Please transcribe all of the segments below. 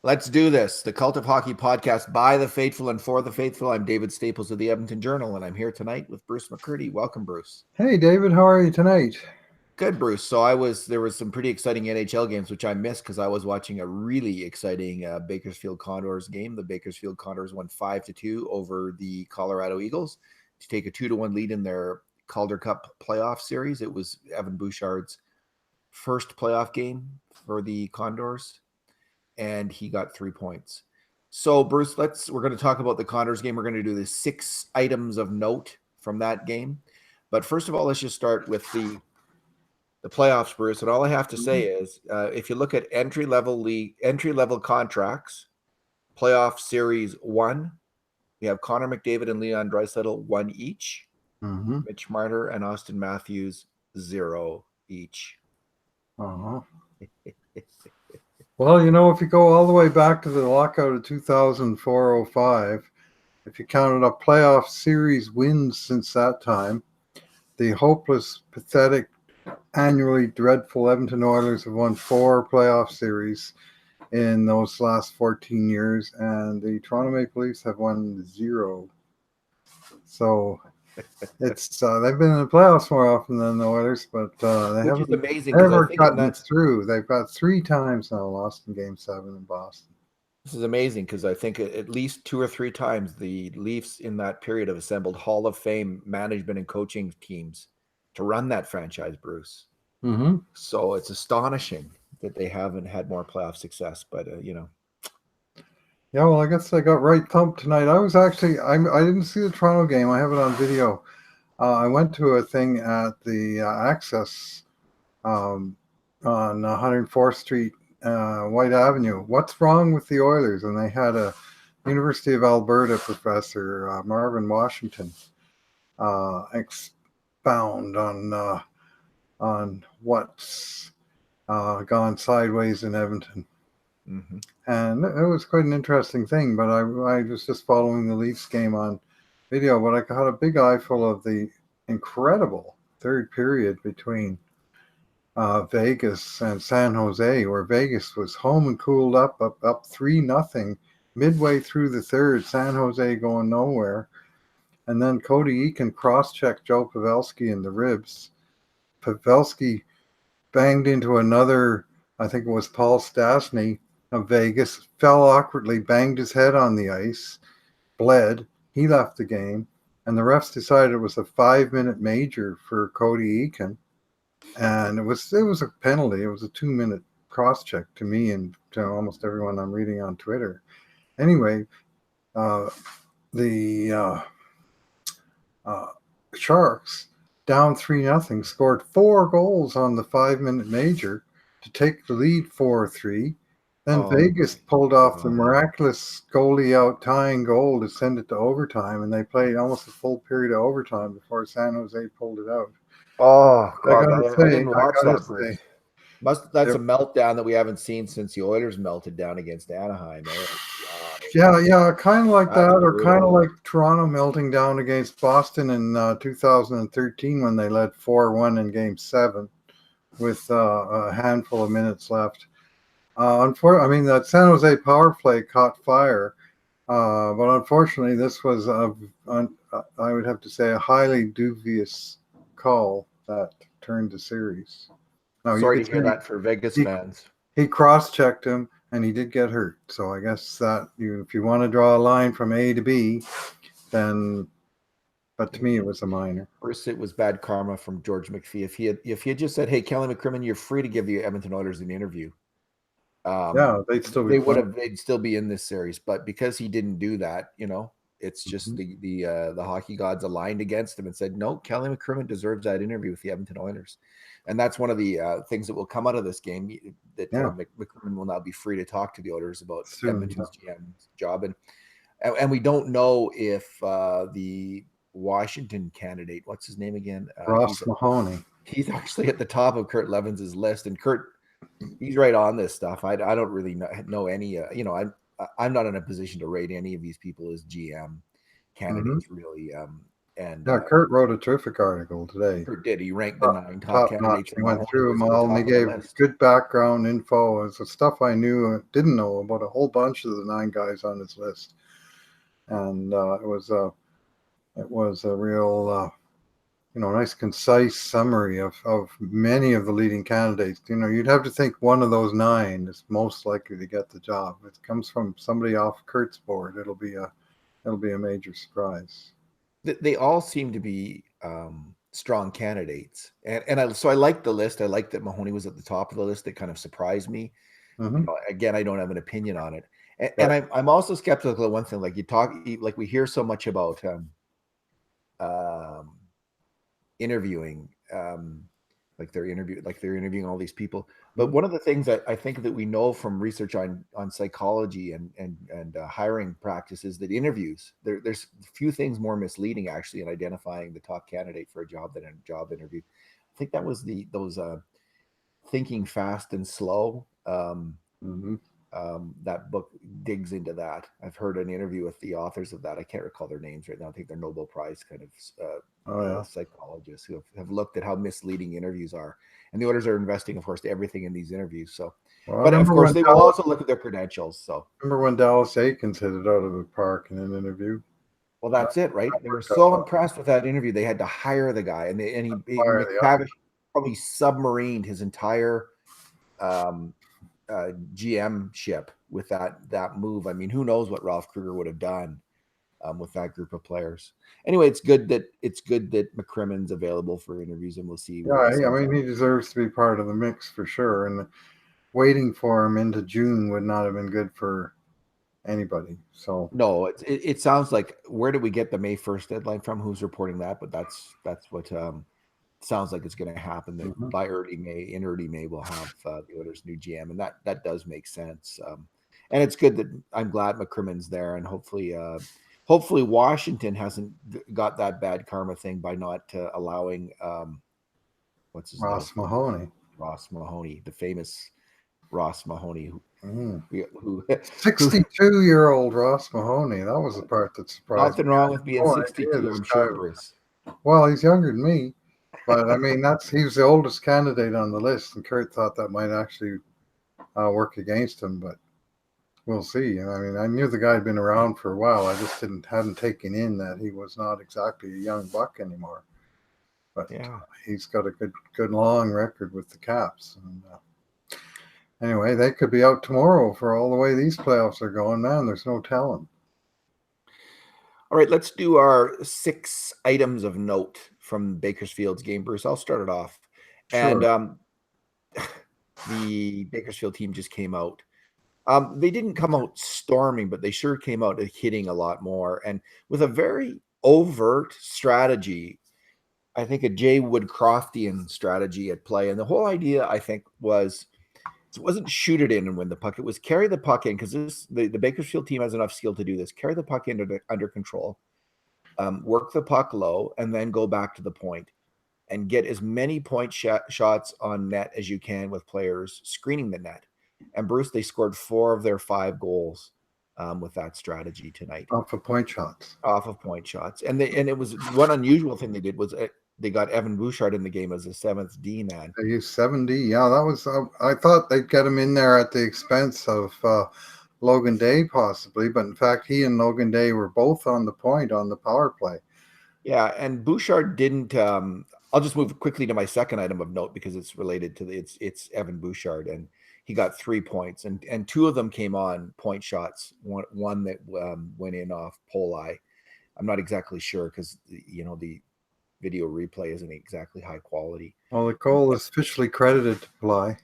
Let's do this. The Cult of Hockey podcast by the faithful and for the faithful. I'm David Staples of the Edmonton Journal, and I'm here tonight with Bruce McCurdy. Welcome, Bruce. Hey, David. How are you tonight? Good, Bruce. So there was some pretty exciting NHL games, which I missed because I was watching a really exciting Bakersfield Condors game. The Bakersfield Condors won 5-2 over the Colorado Eagles to take a 2-1 lead in their Calder Cup playoff series. It was Evan Bouchard's first playoff game for the Condors, and he got 3 points. So, Bruce, we're going to talk about the Condors game. We're going to do the 6 items of note from that game. But first of all, let's just start with the playoffs, Bruce. And all I have to say is, if you look at entry level contracts, playoff series 1, we have Connor McDavid and Leon Draisaitl 1 each. Mm-hmm. Mitch Marner and Austin Matthews 0 each. Uh-huh. Well, if you go all the way back to the lockout of 2004-05, if you counted up playoff series wins since that time, the hopeless, pathetic, annually dreadful Edmonton Oilers have won 4 playoff series in those last 14 years, and the Toronto Maple Leafs have won 0. So it's they've been in the playoffs more often than the Oilers, but they haven't ever gotten through. They've got 3 times now lost in Game 7 in Boston. This is amazing because I think at least 2 or 3 times the Leafs in that period have assembled Hall of Fame management and coaching teams to run that franchise, Bruce. Mm-hmm. So it's astonishing that they haven't had more playoff success, but Yeah, well, I guess I got right thumped tonight. I didn't see the Toronto game. I have it on video. I went to a thing at the Access on 104th Street, White Avenue. What's wrong with the Oilers? And they had a University of Alberta professor, Marvin Washington, expound on what's gone sideways in Edmonton. Mm-hmm. And it was quite an interesting thing, but I was just following the Leafs game on video, but I got a big eyeful of the incredible third period between Vegas and San Jose, where Vegas was home and cooled up 3-0 midway through the third, San Jose going nowhere. And then Cody Eakin cross-checked Joe Pavelec in the ribs. Pavelec banged into another, I think it was Paul Stastny of Vegas, fell awkwardly, banged his head on the ice, bled. He left the game, and the refs decided it was a 5-minute major for Cody Eakin, and it was a penalty. It was a 2-minute cross-check to me and to almost everyone I'm reading on Twitter. Anyway, the Sharks, down 3-0, scored 4 goals on the 5-minute major to take the lead 4-3. Then Vegas pulled off the miraculous goalie out tying goal to send it to overtime, and they played almost a full period of overtime before San Jose pulled it out. Oh, God, I didn't watch that. That's a meltdown that we haven't seen since the Oilers melted down against Anaheim. Yeah, kind of like that, or kind of like Toronto melting down against Boston in 2013 when they led 4-1 in Game 7 with a handful of minutes left. That San Jose power play caught fire, but unfortunately, this was, I would have to say, a highly dubious call that turned the series. Now, sorry to hear that for Vegas fans. He cross-checked him, and he did get hurt. So I guess that if you want to draw a line from A to B, then. But to me, it was a minor. First, it was bad karma from George McPhee. If he had just said, "Hey, Kelly McCrimmon, you're free to give the Edmonton Oilers an interview," they'd still be in this series. But because he didn't do that, it's just the hockey gods aligned against him and said, "No, Kelly McCrimmon deserves that interview with the Edmonton Oilers," and that's one of the things that will come out of this game. That McCrimmon will now be free to talk to the Oilers about Edmonton's GM's job, and we don't know if the Washington candidate, what's his name again? Ross Mahoney. He's actually at the top of Kurt Levins's list, and Kurt, he's right on this stuff. I don't really know any. I'm not in a position to rate any of these people as GM candidates, really. And Yeah, Kurt wrote a terrific article today. Kurt did. He ranked the 9 top Top notch. candidates, He and went Mahoney through was them at the all, and top he of the gave list. good background info. It's the stuff I didn't know about a whole bunch of the 9 guys on his list, and it was a real nice concise summary of many of the leading candidates. You'd have to think one of those 9 is most likely to get the job. If it comes from somebody off Kurt's board, it'll be a major surprise. They all seem to be strong candidates, so I liked the list. I liked that Mahoney was at the top of the list. It kind of surprised me. Mm-hmm. Again, I don't have an opinion on it, Right. and I'm also skeptical of one thing. Like we hear so much about interviewing, like they're interviewing all these people. But one of the things that I think that we know from research on psychology and hiring practices, that interviews, there's few things more misleading actually in identifying the top candidate for a job than a job interview. I think that was those Thinking Fast and Slow. Mm-hmm. That book digs into that. I've heard an interview with the authors of that. I can't recall their names right now. I think they're Nobel Prize kind of psychologists who have looked at how misleading interviews are. And the owners are investing, of course, everything in these interviews. So, but of course, they will also look at their credentials. So, remember when Dallas Aikens hit it out of the park in an interview? Well, that's it, right? They were so impressed with that interview, they had to hire the guy, and McTavish probably submarined his entire GM ship with that move. I mean, who knows what Ralph Kruger would have done with that group of players. Anyway, it's good that McCrimmon's available for interviews, and we'll see. Yeah, I mean, he deserves to be part of the mix for sure. And waiting for him into June would not have been good for anybody. So no, it sounds like, where did we get the May 1st deadline from? Who's reporting that? But that's what sounds like it's going to happen. That by early May, we'll have the Oilers' new GM, and that does make sense. And it's good that I'm glad McCrimmon's there, and hopefully Washington hasn't got that bad karma thing by not allowing what's his Ross name? Mahoney, the famous Ross Mahoney, who 62-year-old Ross Mahoney. That was the part that surprised Nothing me. wrong with being 62, I'm sure, Bruce. Well, he's younger than me, but I mean, he was the oldest candidate on the list, and Kurt thought that might actually work against him, but we'll see. I mean, I knew the guy had been around for a while. I just hadn't taken in that he was not exactly a young buck anymore. But yeah, he's got a good long record with the Caps. And anyway, they could be out tomorrow for all the way these playoffs are going. Man, there's no telling. All right, let's do our 6 items of note from Bakersfield's game, Bruce. I'll start it off. Sure. And the Bakersfield team just came out. They didn't come out storming, but they sure came out hitting a lot more, and with a very overt strategy. I think a Jay Woodcroftian strategy at play. And the whole idea, I think, it wasn't shoot it in and win the puck. It was carry the puck in, because the Bakersfield team has enough skill to do this. Carry the puck in under control, work the puck low, and then go back to the point and get as many point shots on net as you can with players screening the net. And Bruce, they scored 4 of their 5 goals with that strategy tonight. Off of point shots. And it was one unusual thing they did was they got Evan Bouchard in the game as a 7th D man. They used 7D. Yeah, that was. I thought they'd get him in there at the expense of Logan Day possibly, but in fact, he and Logan Day were both on the point on the power play. Yeah, and Bouchard didn't. I'll just move quickly to my second item of note because it's related to it's Evan Bouchard, and he got 3 points, and 2 of them came on point shots. One that went in off Polei. I'm not exactly sure because the video replay isn't exactly high quality. Well, the goal is officially credited to Polei.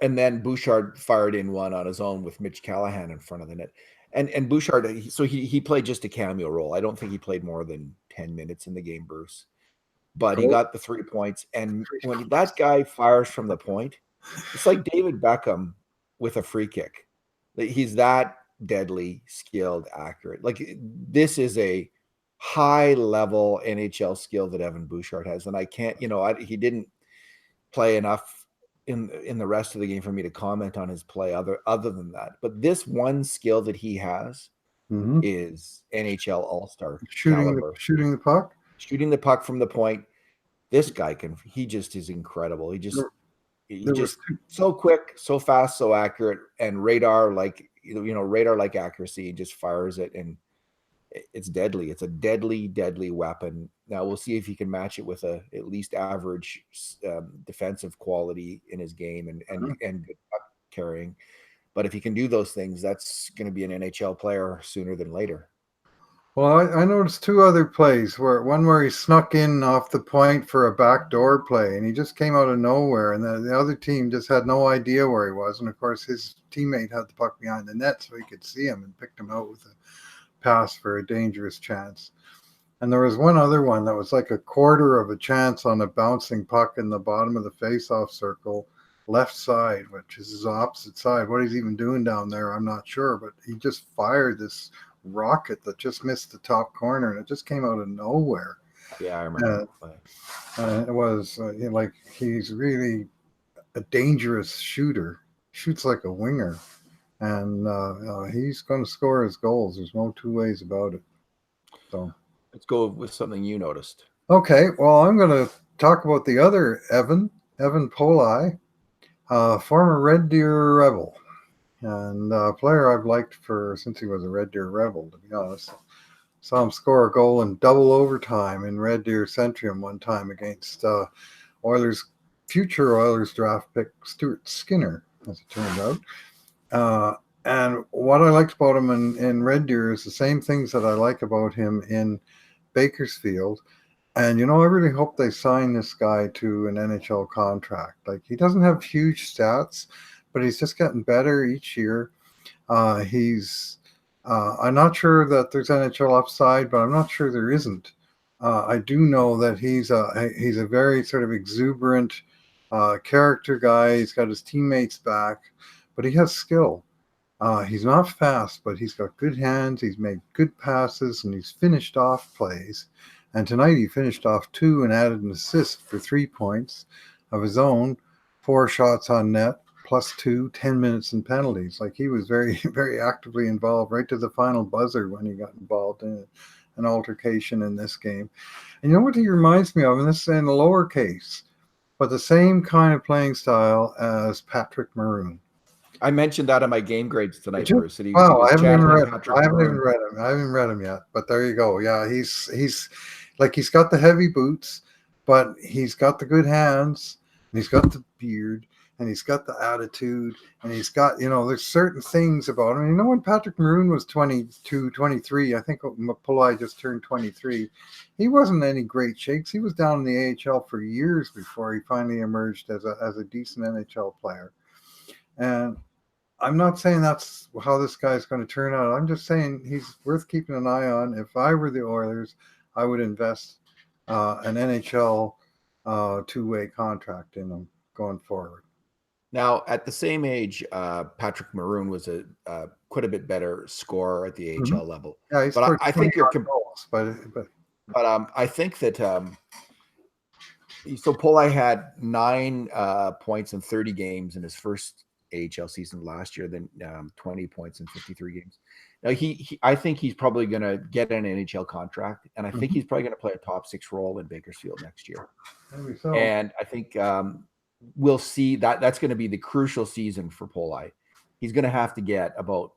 And then Bouchard fired in one on his own with Mitch Callahan in front of the net. And Bouchard, so he played just a cameo role. I don't think he played more than 10 minutes in the game, Bruce. But he got the 3 points. And when that guy fires from the point, it's like David Beckham with a free kick. He's that deadly, skilled, accurate. Like, this is a high-level NHL skill that Evan Bouchard has. And I can't, he didn't play enough in the rest of the game for me to comment on his play other than that. But this one skill that he has is NHL All-Star caliber. Shooting the puck? shooting the puck from the point. This guy he just is incredible. He There was just so quick, so fast, so accurate, and radar like accuracy. He just fires it, and it's deadly. It's a deadly weapon. Now we'll see if he can match it with a at least average defensive quality in his game and good puck carrying. But if he can do those things, that's going to be an NHL player sooner than later. Well, I noticed two other plays where he snuck in off the point for a backdoor play, and he just came out of nowhere, and the other team just had no idea where he was. And of course, his teammate had the puck behind the net, so he could see him and picked him out with a pass for a dangerous chance. And there was one other one that was like a quarter of a chance on a bouncing puck in the bottom of the face-off circle, left side, which is his opposite side. What he's even doing down there, I'm not sure, but he just fired this rocket that just missed the top corner, and it just came out of nowhere. Yeah, I remember. It was like he's really a dangerous shooter. Shoots like a winger, and he's going to score his goals. There's no two ways about it. So let's go with something you noticed. Okay, well, I'm going to talk about the other Evan Polei, former Red Deer Rebel. And a player I've liked since he was a Red Deer Rebel, to be honest. Saw him score a goal in double overtime in Red Deer Centrium one time against future Oilers draft pick Stuart Skinner, as it turned out. And what I liked about him in Red Deer is the same things that I like about him in Bakersfield. And, I really hope they sign this guy to an NHL contract. Like, he doesn't have huge stats, but he's just getting better each year. I'm not sure that there's NHL upside, but I'm not sure there isn't. I do know that he's a very sort of exuberant character guy. He's got his teammates back, but he has skill. He's not fast, but he's got good hands. He's made good passes, and he's finished off plays. And tonight he finished off 2 and added an assist for 3 points of his own, 4 shots on net, +2, 10 minutes in penalties. Like, he was very, very actively involved right to the final buzzer when he got involved in an altercation in this game. And you know what he reminds me of? And this is in the lowercase, but the same kind of playing style as Patrick Maroon. I mentioned that in my game grades tonight, Bruce. I haven't even read him yet, but there you go. Yeah, he's got the heavy boots, but he's got the good hands, and he's got the beard, and he's got the attitude, and he's got, there's certain things about him. When Patrick Maroon was 22, 23, I think Polei just turned 23, he wasn't any great shakes. He was down in the AHL for years before he finally emerged as a decent NHL player. And I'm not saying that's how this guy's going to turn out. I'm just saying he's worth keeping an eye on. If I were the Oilers, I would invest an NHL two-way contract in him going forward. Now, at the same age, Patrick Maroon was quite a bit better scorer at the AHL level. Yeah, but I think you're goals, but I think that so Polei had 9 points in 30 games in his first AHL season last year, then 20 points in 53 games. Now I think he's probably going to get an NHL contract, and I think he's probably going to play a top 6 role in Bakersfield next year. Maybe so. And I think we'll see that's going to be the crucial season for Polei. He's going to have to get about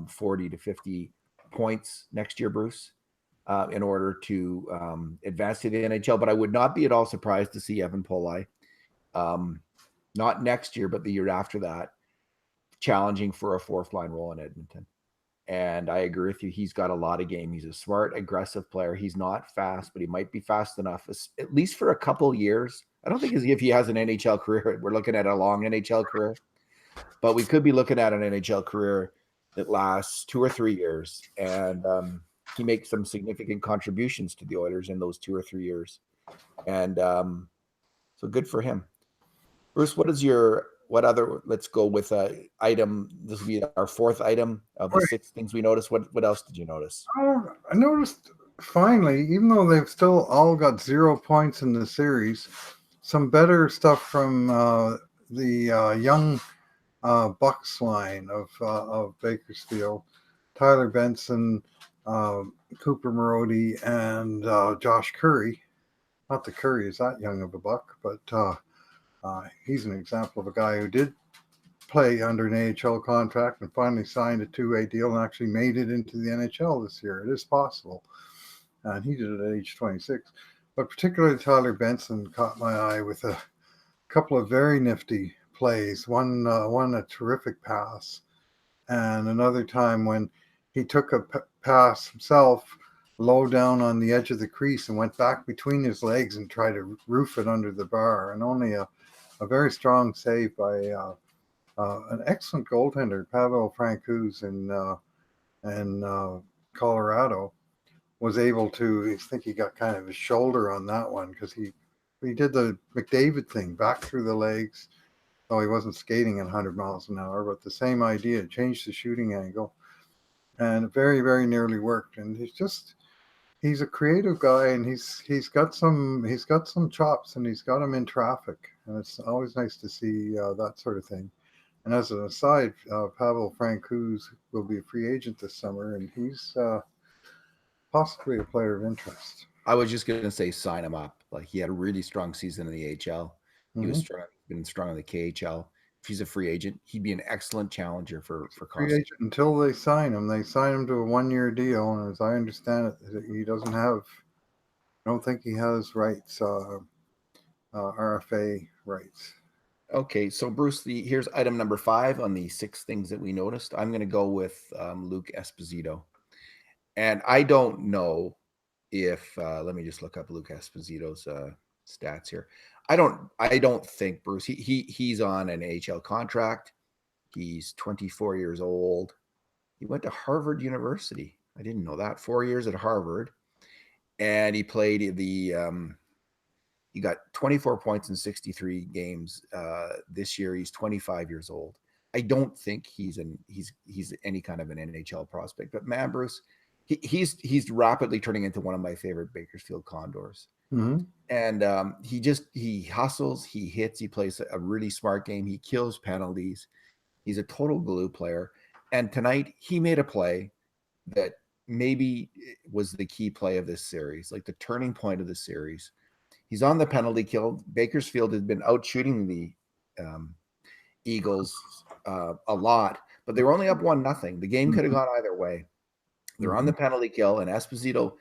40 to 50 points next year, Bruce, in order to advance to the NHL. But I would not be at all surprised to see Evan Polei, not next year, but the year after that, challenging for a 4th line role in Edmonton. And I agree with you. He's got a lot of game. He's a smart, aggressive player. He's not fast, but he might be fast enough, at least for a couple years. I don't think if he has an NHL career, we're looking at a long NHL career, but we could be looking at an NHL career that lasts 2 or 3 years. And he makes some significant contributions to the Oilers in those 2 or 3 years. And so good for him. Bruce, let's go with item. This will be our 4th item of the 6 things we noticed. What else did you notice? I noticed finally, even though they've still all got 0 points in the series, some better stuff from the young Bucks line of Bakersfield. Tyler Benson, Cooper Marody and Josh Curry. Not that Curry is that young of a buck, but he's an example of a guy who did play under an AHL contract and finally signed a two-way deal and actually made it into the NHL this year. It is possible. And he did it at age 26. But particularly Tyler Benson caught my eye with a couple of very nifty plays. One a terrific pass, and another time when he took a pass himself low down on the edge of the crease and went back between his legs and tried to roof it under the bar. And only a very strong save by an excellent goaltender, Pavel Francouz in Colorado, was able to. I think he got kind of his shoulder on that one because he did the McDavid thing, back through the legs. Though he wasn't skating at 100 miles an hour, but the same idea, changed the shooting angle, and it very, very nearly worked. And he's a creative guy, and he's got some chops, and he's got them in traffic, and it's always nice to see that sort of thing. And as an aside, Pavel Francouz will be a free agent this summer, and he's possibly a player of interest. I was just going to say sign him up. Like, he had a really strong season in the AHL. He was strong, been strong in the KHL. If he's a free agent, he'd be an excellent challenger for free agent until they sign him. They sign him to a 1-year deal, and as I understand it, he doesn't have. I don't think he has rights, RFA rights. Okay, so Bruce, here's item number 5 on the 6 things that we noticed. I'm going to go with Luke Esposito, and I don't know if let me just look up Luke Esposito's stats here. I don't think, Bruce, he's on an AHL contract. He's 24 years old. He went to Harvard University. I didn't know that. 4 years at Harvard, and he played he got 24 points in 63 games this year. He's 25 years old. I don't think he's any kind of an NHL prospect. But man, Bruce, he's rapidly turning into one of my favorite Bakersfield Condors. And he hustles, he hits, he plays a really smart game. He kills penalties. He's a total glue player. And tonight he made a play that maybe was the key play of this series, like the turning point of the series. He's on the penalty kill. Bakersfield has been out shooting the Eagles a lot, but they were only up 1-0. The game could have gone either way. They're on the penalty kill, and Esposito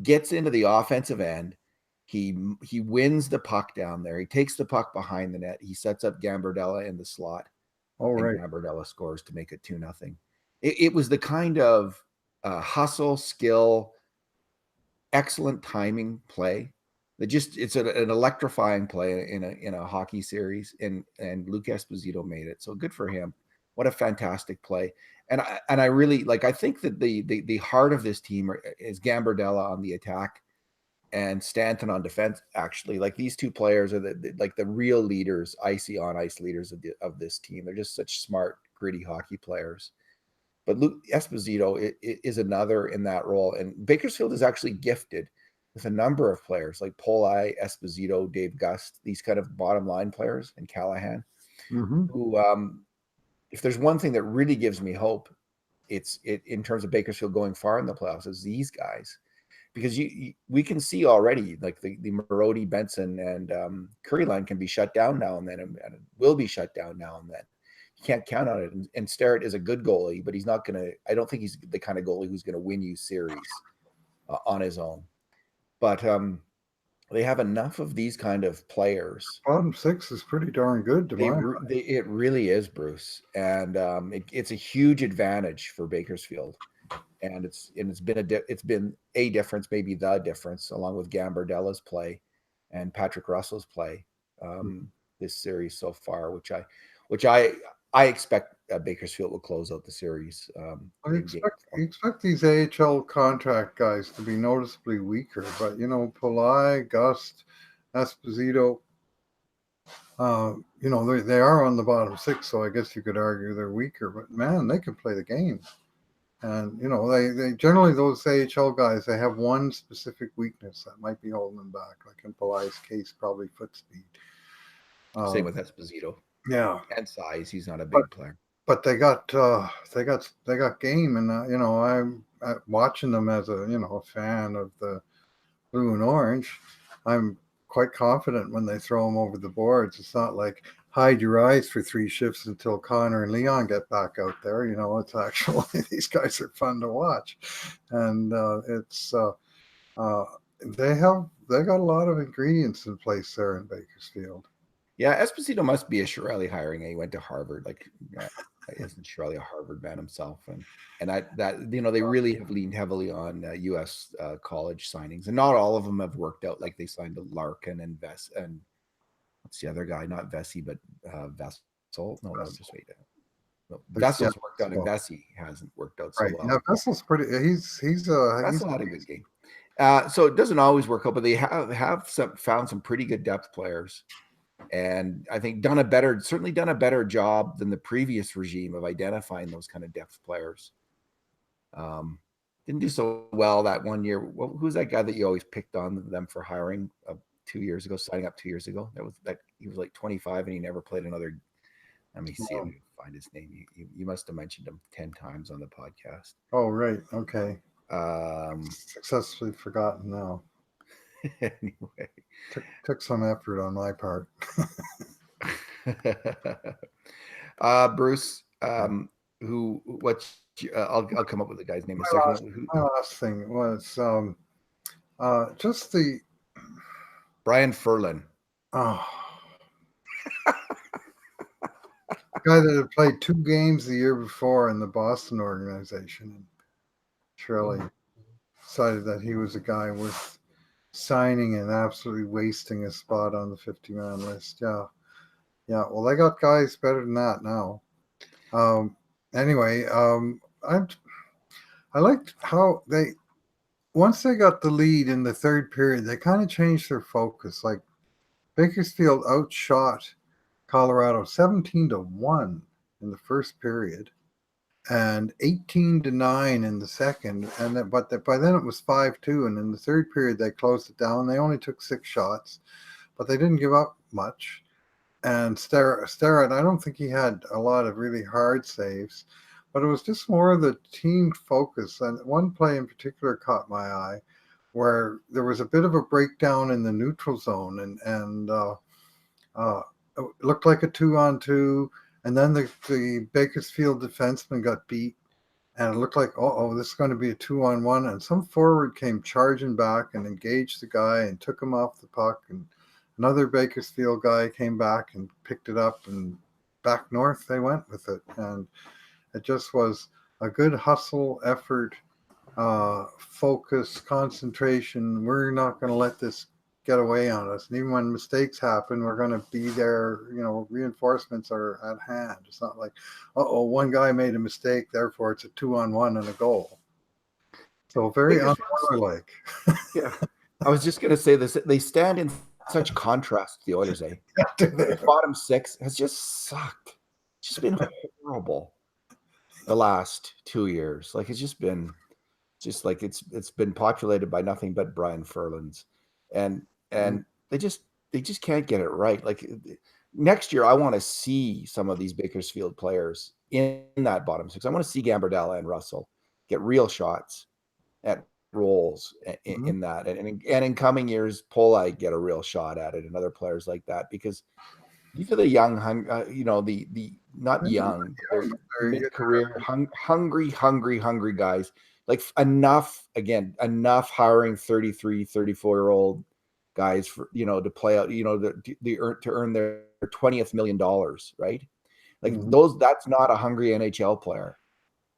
gets into the offensive end. He wins the puck down there. He takes the puck behind the net. He sets up Gambardella in the slot. All right. Gambardella scores to make it 2-0. It was the kind of hustle, skill, excellent timing play that it's an electrifying play in a hockey series, and Luke Esposito made it. So good for him. What a fantastic play. And I really I think that the heart of this team is Gambardella on the attack and Stanton on defense. Actually, like, these two players are the real leaders, on ice leaders of this team. They're just such smart, gritty hockey players. But Luke Esposito is another in that role. And Bakersfield is actually gifted with a number of players like Polei, Esposito, Dave Gust, these kind of bottom line players, and Callahan, who, if there's one thing that really gives me hope, it's in terms of Bakersfield going far in the playoffs, is these guys. Because we can see already, like, the Marody, Benson, and Curry line can be shut down now and then, and will be shut down now and then. You can't count on it. And Starrett is a good goalie, but he's not going to – I don't think he's the kind of goalie who's going to win you series on his own. But they have enough of these kind of players. Bottom 6 is pretty darn good to it really is, Bruce. And it's a huge advantage for Bakersfield. And it's been a difference, maybe the difference, along with Gambardella's play and Patrick Russell's play this series so far, which I expect Bakersfield will close out the series. I expect these AHL contract guys to be noticeably weaker, but Polei, Gust, Esposito, they are on the bottom 6, so I guess you could argue they're weaker. But man, they can play the game. And, they generally, those AHL guys, they have one specific weakness that might be holding them back. Like in Polei's case, probably foot speed. Same with Esposito. Yeah. And size. He's not a big player. But they got game. And, watching them as a fan of the blue and orange, I'm quite confident when they throw them over the boards. It's not like hide your eyes for 3 shifts until Connor and Leon get back out there. It's actually these guys are fun to watch, and they got a lot of ingredients in place there in Bakersfield. Yeah, Esposito must be a Shirley hiring. He went to Harvard. Like, isn't Shirley a Harvard man himself? And they really have leaned heavily on U.S. College signings, and not all of them have worked out. Like they signed a Larkin and what's the other guy? Not Vesey, but Vessel. No, just wait. No, Vessel's worked out, and Vesey hasn't worked out so well. Yeah, Vessel's pretty. Vesel had a good game. So it doesn't always work out, but they have found some pretty good depth players. And I think certainly done a better job than the previous regime of identifying those kind of depth players. Didn't do so well that one year. Who's that guy that you always picked on them for hiring 2 years ago, signing up 2 years ago? He was like 25 and he never played another. Let me see if I can find his name. You must have mentioned him 10 times on the podcast. Oh, right. Okay. Successfully forgotten now. Anyway, took some effort on my part. Bruce, I'll come up with the guy's name in a second. My last thing was just the Brian Ferlin. Oh. Guy that had played 2 games the year before in the Boston organization, and Shirley decided that he was a guy worth signing and absolutely wasting a spot on the 50-man list. Yeah. Well, they got guys better than that now. Anyway, I liked how once they got the lead in the third period, they kind of changed their focus. Like Bakersfield outshot Colorado 17-1 in the first period and 18-9 in the second, but by then it was 5-2, and in the third period they closed it down. They only took 6 shots, but they didn't give up much. And Starrett, I don't think he had a lot of really hard saves, but it was just more of the team focus. And one play in particular caught my eye, where there was a bit of a breakdown in the neutral zone, and it looked like a 2-on-2. And then the Bakersfield defenseman got beat, and it looked like, this is going to be a 2-on-1. And some forward came charging back and engaged the guy and took him off the puck. And another Bakersfield guy came back and picked it up, and back north they went with it. And it just was a good hustle effort, focus, concentration. We're not going to let this get away on us. And even when mistakes happen, we're going to be there. Reinforcements are at hand. It's not like, one guy made a mistake, therefore it's a 2-on-1 and a goal. So very unlike. Yeah. I was just going to say this. They stand in such contrast to the Oilers. The bottom 6 has just sucked. It's just been horrible the last 2 years. Like it's been populated by nothing but Brian Ferlins. And they just can't get it right. Like next year, I want to see some of these Bakersfield players in that bottom 6. I want to see Gambardella and Russell get real shots at roles in that, and in coming years, Polei get a real shot at it, and other players like that, because these are the young, the not young, they're mid-career, hungry guys. Like enough hiring 33, 34-year-old guys for to play out, to earn their $20th million, right? Like that's not a hungry NHL player.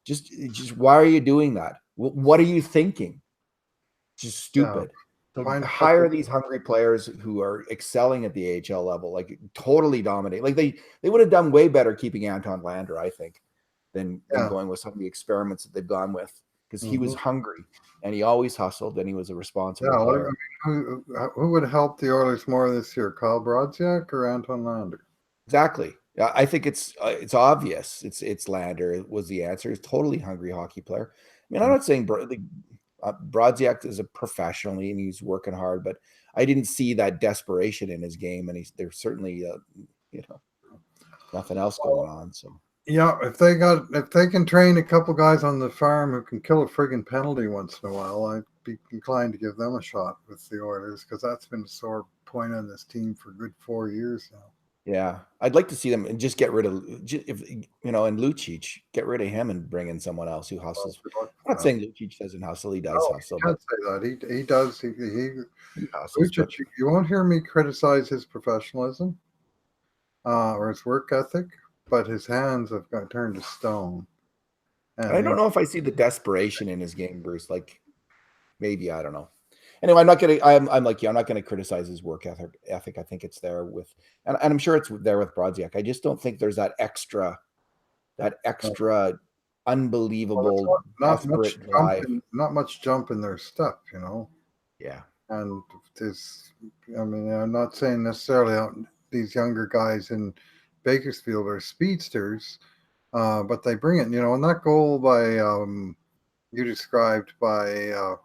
Just why are you doing that? What are you thinking? Just stupid. Hire these hungry players who are excelling at the AHL level, like totally dominate. Like they would have done way better keeping Anton Lander, I think, than going with some of the experiments that they've gone with, because he was hungry and he always hustled and he was a responsible player. Who would help the Oilers more this year, Kyle Brodziak or Anton Lander? Exactly. I think it's obvious. It's Lander was the answer. He's a totally hungry hockey player. I mean, I'm not saying Brodziak is a professional and he's working hard, but I didn't see that desperation in his game, and there's certainly nothing else going on. So Yeah, if they can train a couple guys on the farm who can kill a friggin' penalty once in a while, I'd be inclined to give them a shot with the Oilers because that's been a sore point on this team for a good 4 years now. Yeah, I'd like to see them and just get rid of if and Lucic, get rid of him and bring in someone else who Well, hustles. good luck I'm with not that. saying Lucic doesn't hustle; he does No, hustle, you but can't say that. He does. he hustles. But Lucic, you won't hear me criticize his professionalism or his work ethic, but his hands have got turned to stone. I And don't know if I see the desperation in his game, Bruce. Like maybe I don't know. Anyway, I'm not gonna. I'm like you. I'm not gonna criticize his work ethic. I think it's there with, and I'm sure it's there with Brodziak. I just don't think there's that extra well, it's unbelievable not much desperate drive. not much jump in their step, you know. Yeah. And this, I mean, I'm not saying necessarily these younger guys in Bakersfield are speedsters, but they bring it. You know, and that goal by you described by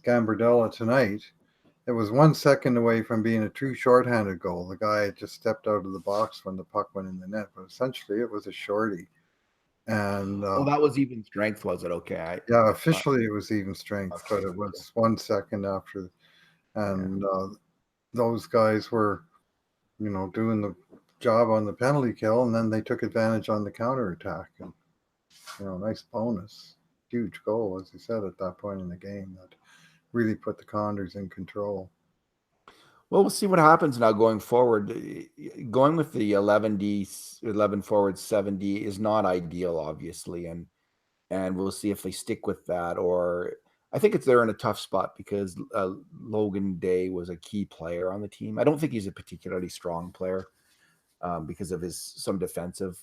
Gambardella tonight, it was 1 second away from being a true shorthanded goal. The guy had just stepped out of the box when the puck went in the net, but essentially it was a shorty. And Well, that was even strength, was it? Okay. yeah, That's not officially it was even strength, but it okay. was 1 second after. Yeah. And those guys were, you know, doing the job on the penalty kill, and then they took advantage on the counter attack. And, you know, nice bonus. Huge goal, as you said, at that point in the game that really put the Condors in control. Well, we'll see what happens now going forward. Going with the 11D, 11 forward, 7D is not ideal, obviously, and we'll see if they stick with that. Or I think they're in a tough spot because Logan Day was a key player on the team. I don't think he's a particularly strong player because of his some defensive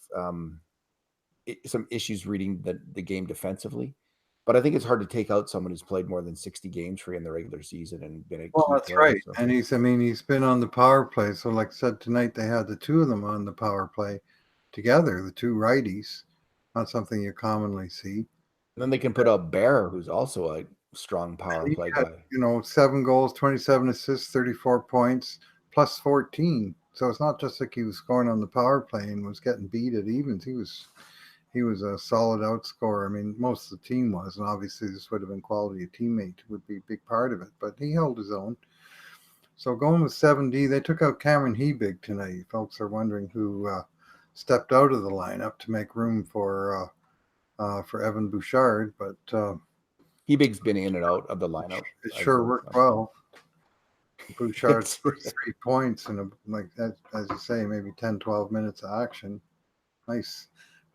some issues reading the game defensively. But I think it's hard to take out someone who's played more than 60 games for you in the regular season and been a Well, key that's player. right. So And I mean, he's been on the power play. So, like I said, tonight they had the two of them on the power play together, the two righties. Not something you commonly see. and then they can put out Bear, who's also a strong power He play had, guy. you know, 7 goals, 27 assists, 34 points, plus 14. So it's not just like he was scoring on the power play and was getting beat at evens. He was a solid outscorer. I mean, most of the team was, and obviously this would have been quality a teammate would be a big part of it. But he held his own. So going with 7D, they took out Cameron Hebig tonight. Folks are wondering who stepped out of the lineup to make room for Evan Bouchard, but Hebig's been in and out of the lineup. it As sure of, worked well. Bouchard it's, scores 3 points in like that, as you say, maybe 10, 12 minutes of action. Nice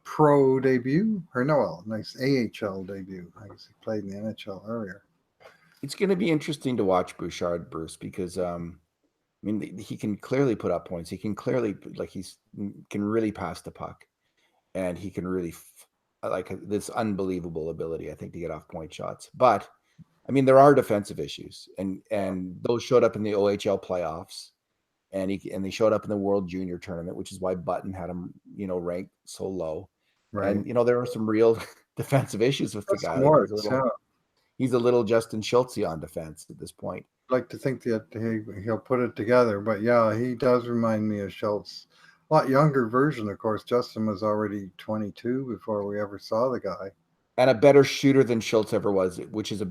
pro debut, or no, well, nice AHL debut. I guess he played in the NHL earlier. it's going to be interesting to watch Bouchard, Bruce, because I mean, he can clearly put up points. He can clearly can really pass the puck, and he can really like this unbelievable ability, I think, to get off point shots. But I mean, there are defensive issues, and those showed up in the OHL playoffs, and they showed up in the World Junior Tournament, which is why Button had him, ranked so low. Right. And there are some real defensive issues with the That's guy. some Like warts, yeah. he's a little Justin Schultz on defense at this point. I'd like to think that he'll put it together, but yeah, he does remind me of Schultz. A lot younger version, of course. Justin was already 22 before we ever saw the guy. And a better shooter than Schultz ever was, which is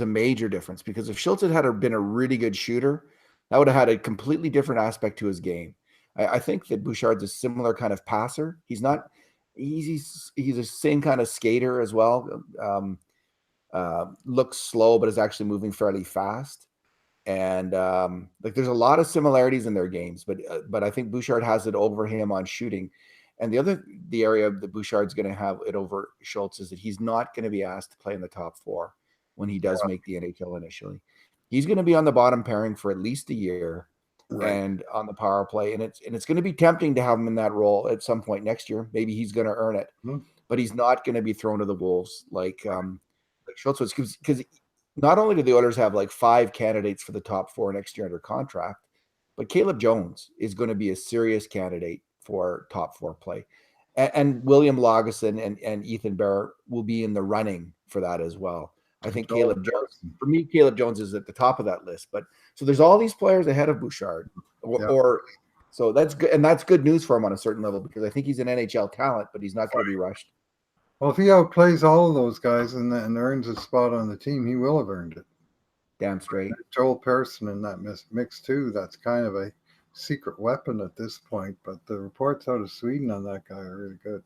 a major difference. Because if Schultz had been a really good shooter, that would have had a completely different aspect to his game. I think that Bouchard's a similar kind of passer. He's not. He's the same kind of skater as well. Looks slow, but is actually moving fairly fast. And like there's a lot of similarities in their games, but I think Bouchard has it over him on shooting. And the area that Bouchard's going to have it over Schultz is that he's not going to be asked to play in the top four when he does make the NHL initially. He's going to be on the bottom pairing for at least a year, Right. and on the power play, and it's going to be tempting to have him in that role at some point next year. Maybe he's going to earn it, but he's not going to be thrown to the wolves like Schultz was, because not only do the Oilers have like 5 candidates for the top 4 next year under contract, but Caleb Jones is going to be a serious candidate for top 4 play. And William Lagesson and Ethan Bear will be in the running for that as well. I think Caleb Jones is at the top of that list. But so there's all these players ahead of Bouchard, or So that's good, and that's good news for him on a certain level because I think he's an NHL talent, but he's not going to be rushed. Well, if he outplays all of those guys and earns a spot on the team, he will have earned it. Damn straight. Joel Persson in that mix too. That's kind of a secret weapon at this point. But the reports out of Sweden on that guy are really good.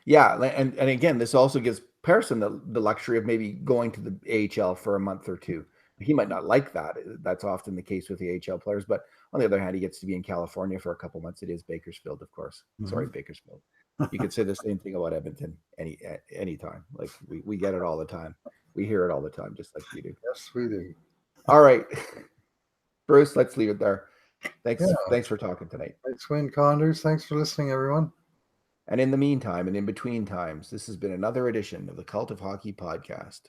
Yeah, and again, this also gives Persson the luxury of maybe going to the AHL for a month or two. He might not like that. That's often the case with the AHL players. But on the other hand, he gets to be in California for a couple months. It is Bakersfield, of course. Mm-hmm. Sorry, Bakersfield. You could say the same thing about Edmonton any time. Like we get it all the time. We hear it all the time, just like you do. Yes, we do. All right, Bruce, let's leave it there. Thanks for talking tonight. Thanks, Win Condors. Thanks for listening, everyone. And in the meantime, and in between times, this has been another edition of the Cult of Hockey podcast.